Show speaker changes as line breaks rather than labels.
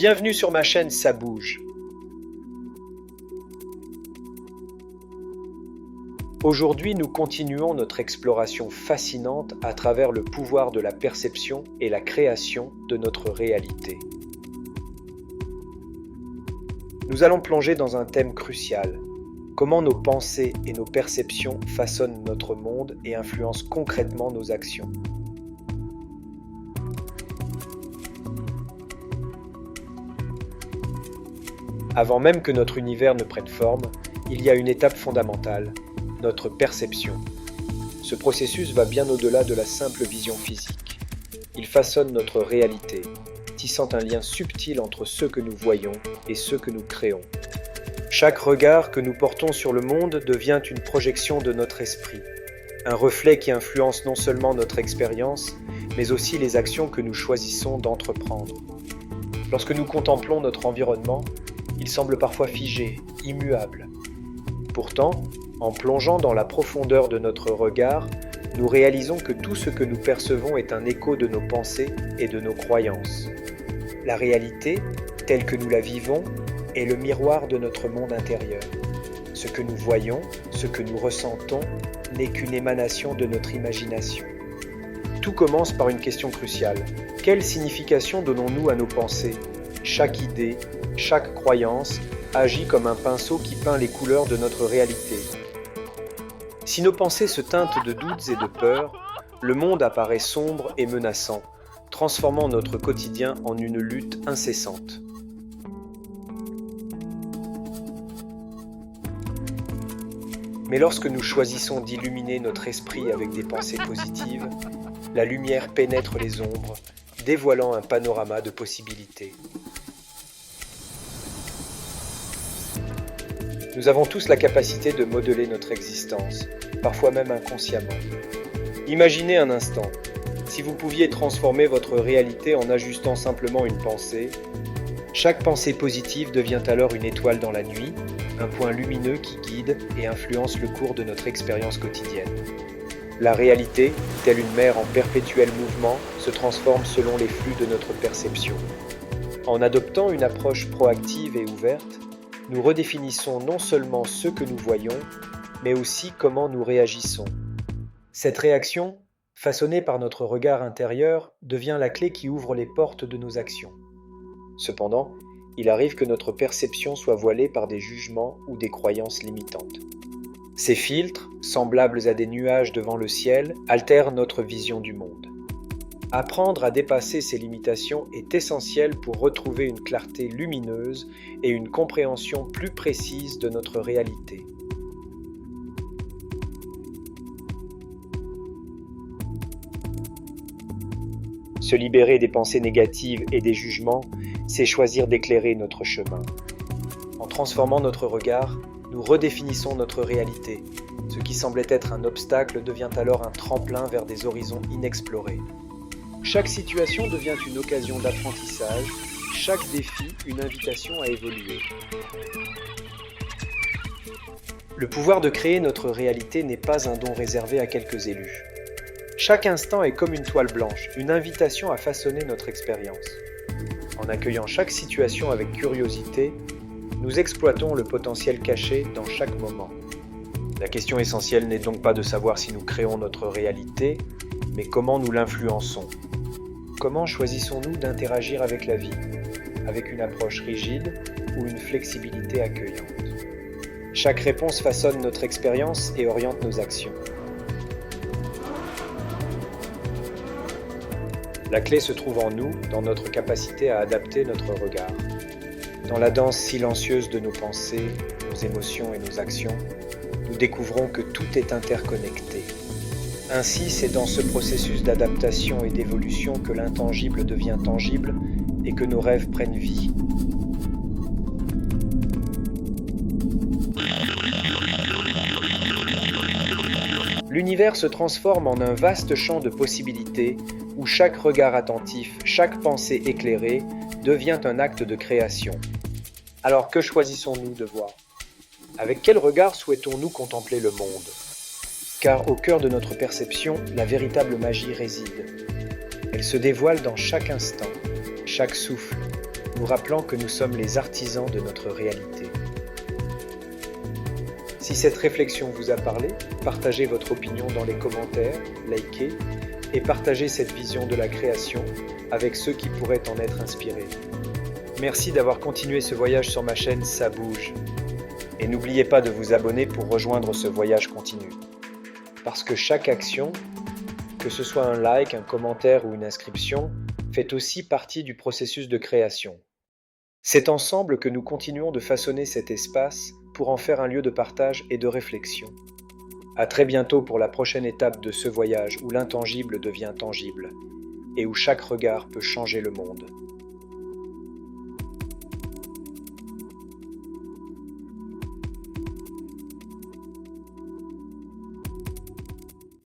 Bienvenue sur ma chaîne Ça bouge. Aujourd'hui, nous continuons notre exploration fascinante à travers le pouvoir de la perception et la création de notre réalité. Nous allons plonger dans un thème crucial. Comment nos pensées et nos perceptions façonnent notre monde et influencent concrètement nos actions. Avant même que notre univers ne prenne forme, il y a une étape fondamentale, notre perception. Ce processus va bien au-delà de la simple vision physique. Il façonne notre réalité, tissant un lien subtil entre ce que nous voyons et ce que nous créons. Chaque regard que nous portons sur le monde devient une projection de notre esprit, un reflet qui influence non seulement notre expérience, mais aussi les actions que nous choisissons d'entreprendre. Lorsque nous contemplons notre environnement, il semble parfois figé, immuable. Pourtant, en plongeant dans la profondeur de notre regard, nous réalisons que tout ce que nous percevons est un écho de nos pensées et de nos croyances. La réalité, telle que nous la vivons, est le miroir de notre monde intérieur. Ce que nous voyons, ce que nous ressentons, n'est qu'une émanation de notre imagination. Tout commence par une question cruciale. Quelle signification donnons-nous à nos pensées ? Chaque idée, chaque croyance agit comme un pinceau qui peint les couleurs de notre réalité. Si nos pensées se teintent de doutes et de peurs, le monde apparaît sombre et menaçant, transformant notre quotidien en une lutte incessante. Mais lorsque nous choisissons d'illuminer notre esprit avec des pensées positives, la lumière pénètre les ombres, dévoilant un panorama de possibilités. Nous avons tous la capacité de modeler notre existence, parfois même inconsciemment. Imaginez un instant, si vous pouviez transformer votre réalité en ajustant simplement une pensée, chaque pensée positive devient alors une étoile dans la nuit, un point lumineux qui guide et influence le cours de notre expérience quotidienne. La réalité, telle une mer en perpétuel mouvement, se transforme selon les flux de notre perception. En adoptant une approche proactive et ouverte, nous redéfinissons non seulement ce que nous voyons, mais aussi comment nous réagissons. Cette réaction, façonnée par notre regard intérieur, devient la clé qui ouvre les portes de nos actions. Cependant, il arrive que notre perception soit voilée par des jugements ou des croyances limitantes. Ces filtres, semblables à des nuages devant le ciel, altèrent notre vision du monde. Apprendre à dépasser ces limitations est essentiel pour retrouver une clarté lumineuse et une compréhension plus précise de notre réalité. Se libérer des pensées négatives et des jugements, c'est choisir d'éclairer notre chemin. En transformant notre regard, nous redéfinissons notre réalité. Ce qui semblait être un obstacle devient alors un tremplin vers des horizons inexplorés. Chaque situation devient une occasion d'apprentissage, chaque défi une invitation à évoluer. Le pouvoir de créer notre réalité n'est pas un don réservé à quelques élus. Chaque instant est comme une toile blanche, une invitation à façonner notre expérience. En accueillant chaque situation avec curiosité, nous exploitons le potentiel caché dans chaque moment. La question essentielle n'est donc pas de savoir si nous créons notre réalité, mais comment nous l'influençons. Comment choisissons-nous d'interagir avec la vie, avec une approche rigide ou une flexibilité accueillante? Chaque réponse façonne notre expérience et oriente nos actions. La clé se trouve en nous, dans notre capacité à adapter notre regard. Dans la danse silencieuse de nos pensées, nos émotions et nos actions, nous découvrons que tout est interconnecté. Ainsi, c'est dans ce processus d'adaptation et d'évolution que l'intangible devient tangible et que nos rêves prennent vie. L'univers se transforme en un vaste champ de possibilités où chaque regard attentif, chaque pensée éclairée devient un acte de création. Alors que choisissons-nous de voir ? Avec quel regard souhaitons-nous contempler le monde ? Car au cœur de notre perception, la véritable magie réside. Elle se dévoile dans chaque instant, chaque souffle, nous rappelant que nous sommes les artisans de notre réalité. Si cette réflexion vous a parlé, partagez votre opinion dans les commentaires, likez et partagez cette vision de la création avec ceux qui pourraient en être inspirés. Merci d'avoir continué ce voyage sur ma chaîne Ça Bouge. Et n'oubliez pas de vous abonner pour rejoindre ce voyage continu. Parce que chaque action, que ce soit un like, un commentaire ou une inscription, fait aussi partie du processus de création. C'est ensemble que nous continuons de façonner cet espace pour en faire un lieu de partage et de réflexion. À très bientôt pour la prochaine étape de ce voyage où l'intangible devient tangible et où chaque regard peut changer le monde.